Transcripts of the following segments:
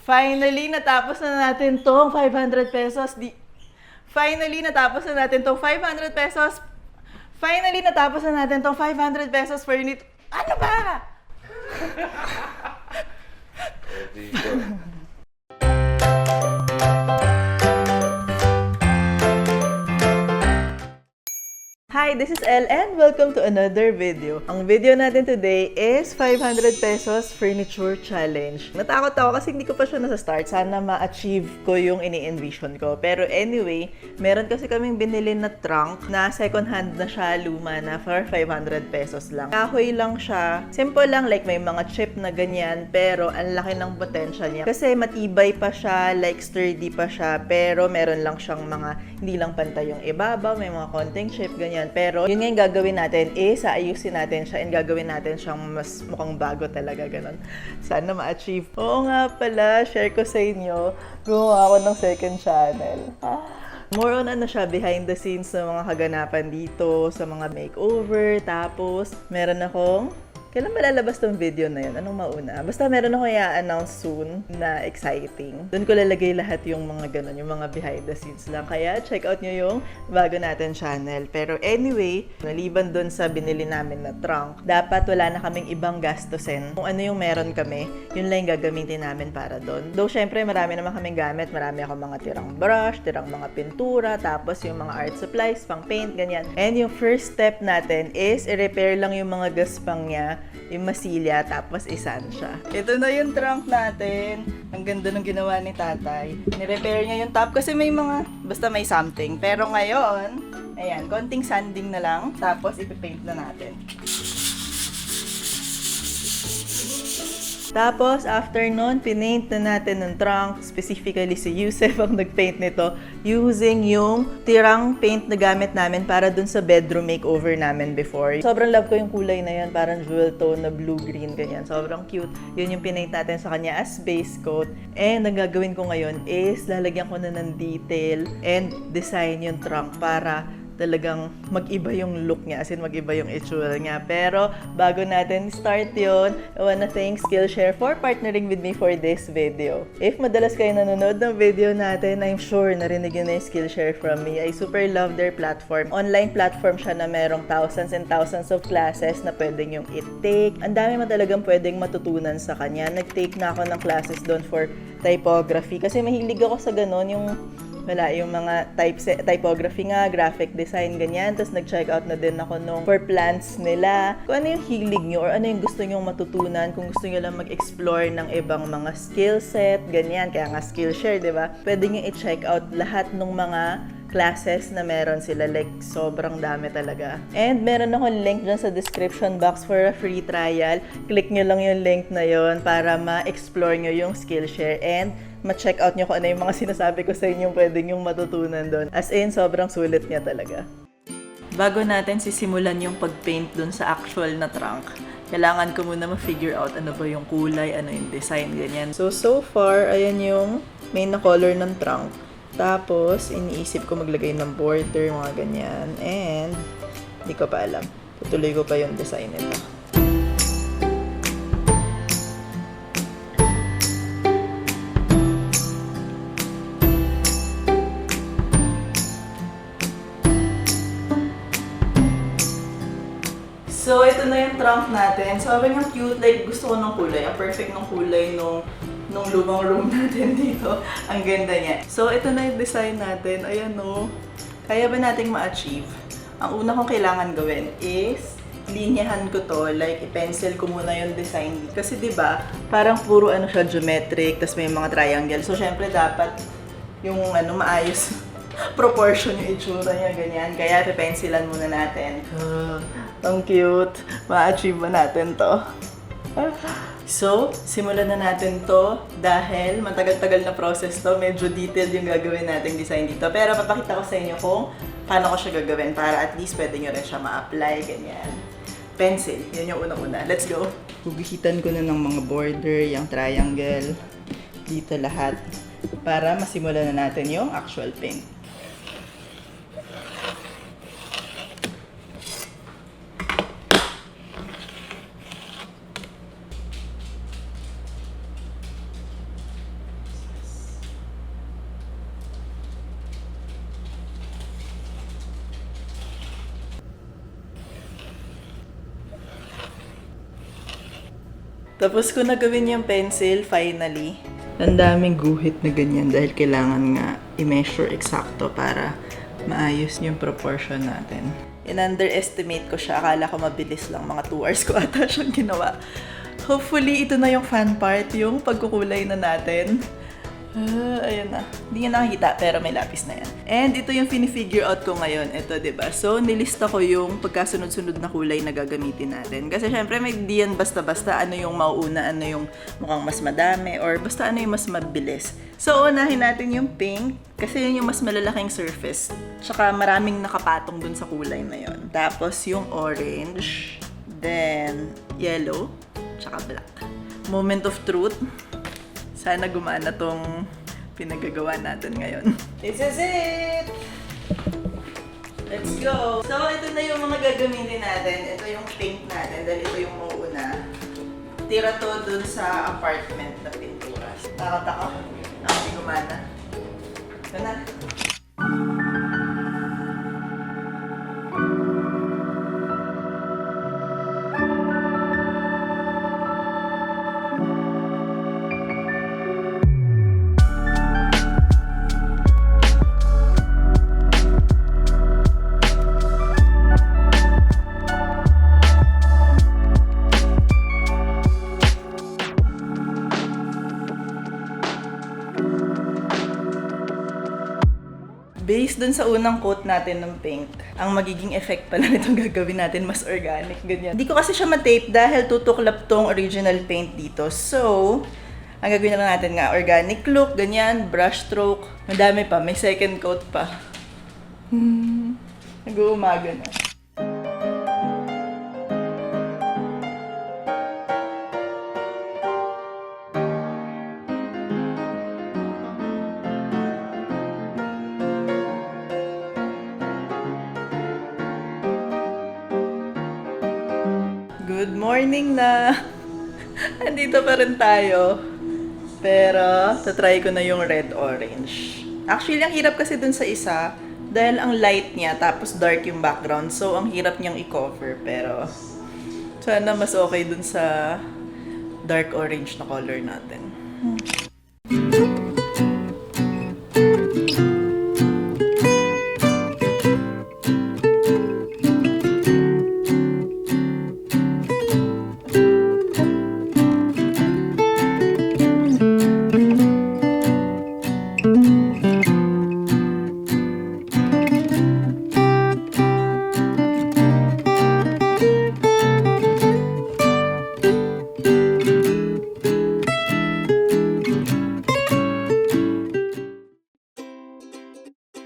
Finally, natapos na natin tong 500 pesos. Finally, natapos na natin tong 500 pesos. Finally, natapos na natin tong 500 pesos for unit. Ano ba? Hi, this is Elle and welcome to another video. Ang video natin today is 500 pesos furniture challenge. Natakot ako kasi hindi ko pa siya nasa-start. Sana ma-achieve ko yung ini-envision ko. Pero anyway, meron kasi kaming binili na trunk na second hand na siya, luma na, for 500 pesos lang. Kahoy lang siya. Simple lang, like may mga chip na ganyan, pero ang laki ng potential niya. Kasi matibay pa siya, like sturdy pa siya, pero meron lang siyang mga, hindi lang pantay yung ibabaw, may mga konting chip, ganyan. Pero yun nga yung gagawin natin is aayusin natin siya and gagawin natin siyang mas mukhang bago talaga, ganun. Sana ma-achieve. Oo nga pala, share ko sa inyo, gumawa ako ng second channel. More on ano siya, behind the scenes sa mga kaganapan dito, sa mga makeover. Tapos, meron akong kailan malalabas tong video na yun? Anong mauna? Basta meron ako i-announce soon na exciting. Doon ko lalagay lahat yung mga ganun, yung mga behind the scenes lang. Kaya check out nyo yung bago natin channel. Pero anyway, naliban doon sa binili namin na trunk, dapat wala na kaming ibang gastusin. Kung ano yung meron kami, yun lang yung gagamitin namin para doon. Though syempre marami naman kaming gamit. Marami ako mga tirang brush, tirang mga pintura, tapos yung mga art supplies, pang paint, ganyan. And yung first step natin is i-repair lang yung mga gaspang niya, yung masilya, tapos isan siya. Ito na yung trunk natin. Ang ganda ng ginawa ni tatay. Ni-repair niya yung top kasi may mga, basta may something. Pero ngayon, ayan, konting sanding na lang, tapos ipipaint na natin. Tapos, after nun, pinaint na natin ng trunk. Specifically, si Yusef ang nagpaint nito using yung tirang paint na gamit namin para dun sa bedroom makeover namin before. Sobrang love ko yung kulay na yan. Parang jewel tone na blue-green, ganyan. Sobrang cute. Yun yung pinaint natin sa kanya as base coat. And ang gagawin ko ngayon is lalagyan ko na ng detail and design yung trunk para talagang mag-iba yung look niya, as in mag-iba yung itsura niya. Pero bago natin start yun, I wanna thank Skillshare for partnering with me for this video. If madalas kayo nanonood ng video natin, I'm sure narinig yun na yung Skillshare from me. I super love their platform. Online platform siya na merong thousands and thousands of classes na pwedeng yung i-take. Ang dami mo talagang pwedeng matutunan sa kanya. Nag-take na ako ng classes doon for typography kasi mahilig ako sa ganon, yung mga typography nga, graphic design, ganyan. Tapos nag-check out na din ako nung for plants nila. Kung ano yung hilig nyo or ano yung gusto nyong matutunan, kung gusto nyo lang mag-explore ng ibang mga skill set, ganyan. Kaya nga Skillshare, di ba? Pwede nyo i-check out lahat ng mga classes na meron sila. Like, sobrang dami talaga. And meron akong link dyan sa description box for a free trial. Click nyo lang yung link na yon para ma-explore nyo yung Skillshare and ma-check out nyo kung ano yung mga sinasabi ko sa inyo pwede nyong matutunan doon. As in, sobrang sulit niya talaga. Bago natin sisimulan yung pag-paint doon sa actual na trunk, kailangan ko muna ma-figure out ano ba yung kulay, ano yung design, ganyan. So far, ayan yung main na color ng trunk. Tapos, iniisip ko maglagay ng border, mga ganyan. And, hindi ko pa alam. Tutuloy ko pa yung design nito. So, ito na yung trunk natin. Sobrang yung cute. Like, gusto ko ng kulay. Ang perfect ng kulay nung lumang room natin dito. Ang ganda niya. So, ito na yung design natin. Ayan o. Kaya ba nating ma-achieve? Ang una kong kailangan gawin is linyahan ko to. Like, i-pencil ko muna yung design. Kasi diba, parang puro ano siya, geometric. Tapos may mga triangle. So, syempre dapat yung maayos proportion yung itsura niya, ganyan. Kaya ipe-pencilan muna natin. Ang cute. Ma-achieve ba natin to? So, simulan na natin to dahil matagal-tagal na process to. Medyo detailed yung gagawin nating design dito. Pero papakita ko sa inyo kung paano ko siya gagawin para at least pwede nyo rin siya ma-apply, ganyan. Pencil, yun yung unang-una. Let's go! Gugihitan ko na ng mga border, yung triangle, dito lahat, para masimulan na natin yung actual paint. Tapos ko na gawin yung pencil, finally. Ang daming guhit na ganyan dahil kailangan nga i-measure eksakto para maayos yung proportion natin. In-underestimate ko siya. Akala ko mabilis lang. Mga 2 hours ko ata siyang ginawa. Hopefully, ito na yung fun part, yung pagkukulay na natin. Ayun na. Hindi nga nakikita, pero may lapis na yan. And ito yung fini-figure out ko ngayon. Ito, diba? So, nilista ko yung pagkasunod-sunod na kulay na gagamitin natin. Kasi syempre, may di yan basta-basta ano yung mauuna, ano yung mukhang mas madami, or basta ano yung mas mabilis. So, unahin natin yung pink, kasi yun yung mas malalaking surface. Tsaka maraming nakapatong dun sa kulay na yun. Tapos yung orange, then yellow, tsaka black. Moment of truth. Sana gumana tong pinagagawa natin ngayon. This is it! Let's go! So, ito na yung mga gagamitin natin. Ito yung pink natin dahil ito yung mauuna. Tira to dun sa apartment na pintura. Nakataka. Hindi gumana. Ito na. Based dun sa unang coat natin ng pink, ang magiging effect pala nitong gagawin natin mas organic, ganyan. Hindi ko kasi siya ma-tape dahil tutuklap tong original paint dito. So, ang gagawin na lang natin nga, organic look, ganyan, brush stroke. Madami pa, may second coat pa. Nag-uumaga na. Good morning na! Andito pa rin tayo. Pero, tatry ko na yung red-orange. Actually, ang hirap kasi dun sa isa, dahil ang light niya, tapos dark yung background. So, ang hirap niyang i-cover. Pero, sana mas okay dun sa dark orange na color natin.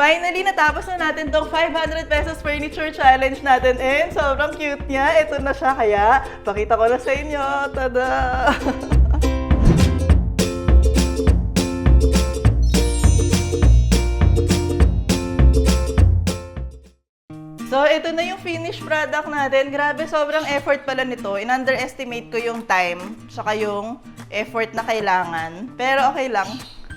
Finally, natapos na natin tong 500 pesos furniture challenge natin and sobrang cute niya. Ito na siya, kaya pakita ko na sa inyo. Tada! So, ito na yung finished product natin. Grabe, sobrang effort pala nito. In-underestimate ko yung time, saka yung effort na kailangan. Pero okay lang.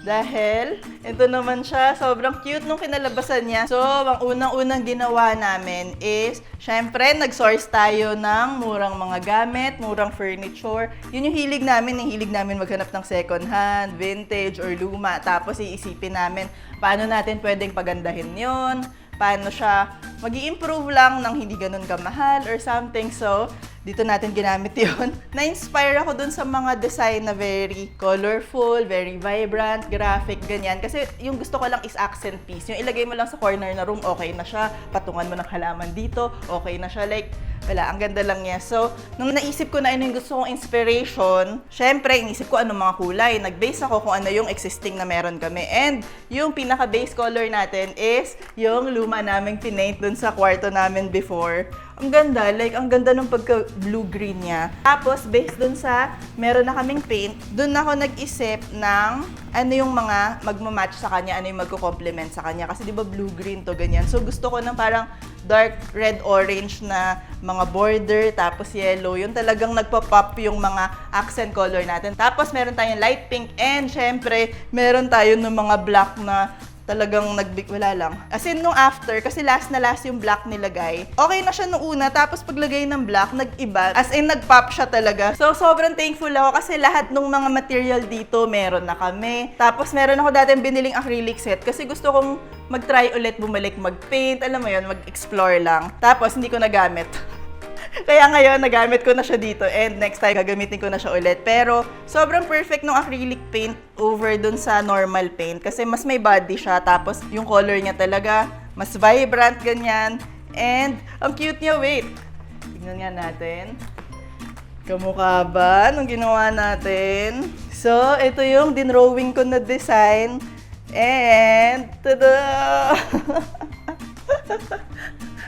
Dahil, ito naman siya, sobrang cute nung kinalabasan niya. So, ang unang-unang ginawa namin is, syempre, nag-source tayo ng murang mga gamit, murang furniture. Yun yung hilig namin maghanap ng second hand, vintage, or luma. Tapos, iisipin namin, paano natin pwedeng pagandahin yon, paano siya mag-i-improve lang ng hindi ganun kamahal or something. So, dito natin ginamit yun. Na-inspire ako dun sa mga design na very colorful, very vibrant, graphic, ganyan. Kasi yung gusto ko lang is accent piece. Yung ilagay mo lang sa corner na room, okay na siya. Patungan mo ng halaman dito, okay na siya. Like, wala, ang ganda lang niya. So, nung naisip ko na ano yung gusto kong inspiration, syempre, inisip ko anong mga kulay. Nag-base ako kung ano yung existing na meron kami. And yung pinaka-base color natin is yung luma naming pinaint dun sa kwarto namin before. Ang ganda, like, ang ganda ng pagka-blue-green niya. Tapos, based dun sa meron na kaming paint, dun ako nag-isip ng ano yung mga magmamatch sa kanya, ano yung magko-complement sa kanya. Kasi di ba blue-green to, ganyan. So, gusto ko ng parang dark red-orange na mga border, tapos yellow. Yung talagang nagpa-pop yung mga accent color natin. Tapos, meron tayong light pink and syempre, meron tayo ng mga black na talagang wala lang. As in, nung after, kasi last na last yung black nilagay, okay na siya nung una, tapos paglagay ng black, nag-iba. As in, nag-pop siya talaga. So, sobrang thankful ako kasi lahat ng mga material dito, meron na kami. Tapos, meron ako dating biniling acrylic set kasi gusto kong mag-try ulit bumalik mag-paint, alam mo yun, mag-explore lang. Tapos, hindi ko nagamit. Kaya ngayon, nagamit ko na siya dito and next time, gagamitin ko na siya ulit. Pero, sobrang perfect ng acrylic paint over dun sa normal paint kasi mas may body siya. Tapos, yung color niya talaga, mas vibrant, ganyan. And, ang cute niya, wait. Tingnan nga natin. Kamukha ba nung ginawa natin? So, ito yung dinrawing ko na design. And, tada!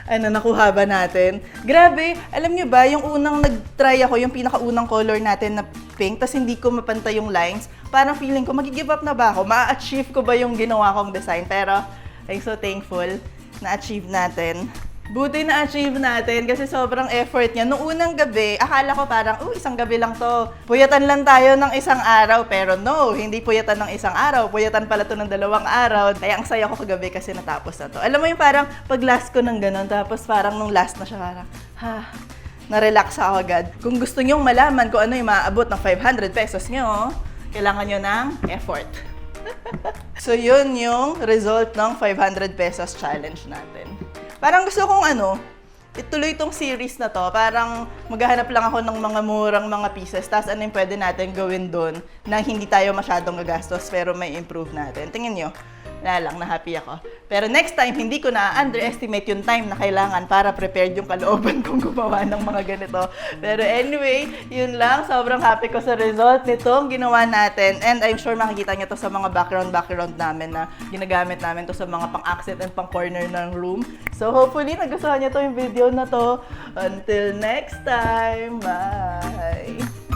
Ano, nakuha ba natin? Grabe, alam nyo ba, yung unang nag-try ako, yung pinakaunang color natin na pink, tas hindi ko mapantay yung lines, parang feeling ko, mag-give up na ba ako? Ma-achieve ko ba yung ginawa kong design? Pero, I'm so thankful na-achieve natin. Buti na-achieve natin kasi sobrang effort niya. Noong unang gabi, akala ko parang, isang gabi lang to. Puyatan lang tayo ng isang araw. Pero no, hindi puyatan ng isang araw. Puyatan pala to ng 2 araw. Kaya ang saya ko kagabi kasi natapos na to. Alam mo yung parang pag last ko ng ganun, tapos parang nung last na siya parang, na-relax ako agad. Kung gusto nyong malaman kung ano yung maaabot ng 500 pesos nyo, kailangan nyo ng effort. So yun yung result ng 500 pesos challenge natin. Parang gusto kong ituloy itong series na to. Parang maghahanap lang ako ng mga murang mga pieces. Tapos ano yung pwede natin gawin doon na hindi tayo masyadong gagastos pero may improve natin. Tingin nyo, wala lang, na-happy ako. Pero next time, hindi ko na-underestimate yung time na kailangan para prepared yung kalooban kong gumawa ng mga ganito. Pero anyway, yun lang. Sobrang happy ko sa result nitong ginawa natin. And I'm sure makikita nyo to sa mga background namin na ginagamit namin to sa mga pang-accent and pang-corner ng room. So hopefully, nagustuhan nyo to yung video na to. Until next time, bye!